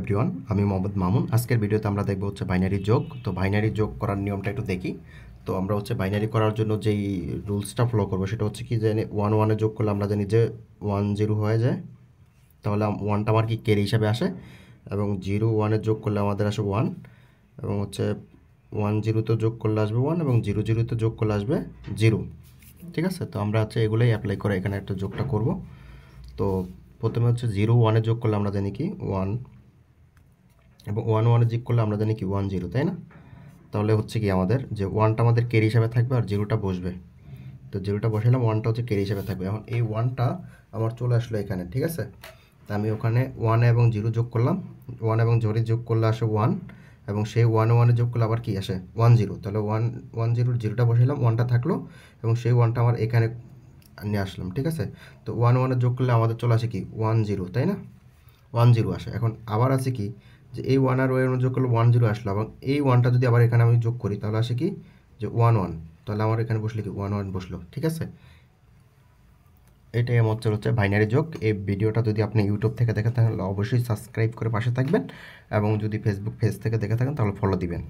Everyone, আমি মোহাম্মদ মামুন। আজকের ভিডিওতে আমরা দেখব হচ্ছে বাইনারি যোগ। তো বাইনারি যোগ করার নিয়মটা একটু দেখি। তো আমরা হচ্ছে বাইনারি করার জন্য যেই রুলসটা ফলো করবো সেটা হচ্ছে কি, যে ওয়ান ওয়ানে যোগ করলে আমরা জানি যে 1 0 হয়ে যায়, তাহলে ওয়ানটা আমার কি ক্যারি হিসাবে আসে, এবং 0 1-এ যোগ করলে আমাদের আসে 1, এবং হচ্ছে 1 0-তে যোগ করলে আসবে 1, এবং 0 0-তে যোগ করলে আসবে 0। ঠিক আছে, তো আমরা হচ্ছে এগুলোই অ্যাপ্লাই করে এখানে একটা যোগটা করব। তো প্রথমে হচ্ছে 0 1-এ যোগ করলে আমরা জানি কি 1, এবং 1 1-এ যোগ করলে আমরা জানি কি 1 0, তাই না? তাহলে হচ্ছে কি আমাদের যে 1টা আমাদের ক্যারি হিসাবে থাকবে আর 0টা বসবে। তো 0টা বসালাম, 1টা হচ্ছে ক্যারি হিসাবে থাকবে। এখন এই 1টা আমার চলে আসলো এখানে, ঠিক আছে? তা আমি ওখানে 1 এবং 0 যোগ করলাম, 1 এবং 0 যোগ করলে আসে 1, এবং সেই 1 1-এ যোগ করলে আবার কি আসে 1 0। তাহলে 1 1 0 0টা বসালাম, 1টা থাকলো, এবং সেই 1টা আমার এখানে নিয়ে আসলাম, ঠিক আছে? তো 1 1-এ যোগ করলে আমাদের চলে আসে কি 1 0, তাই না? 1 0 আসে। এখন আবার আছে কি, যে এই 1 আর 1 যোগ করলে 1 0 আসলো, এবং এই 1টা যদি আবার এখানে আমি যোগ করি তাহলে আসে কি যে 1 1, তাহলে আমার এখানে বসলে কি 1 1 বসলো, ঠিক আছে? এটাই আমার হচ্ছে বাইনারি যোগ। এই ভিডিওটা যদি আপনি ইউটিউব থেকে দেখে থাকেন তাহলে অবশ্যই সাবস্ক্রাইব করে পাশে থাকবেন, এবং যদি ফেসবুক পেজ থেকে দেখে থাকেন তাহলে ফলো দিবেন।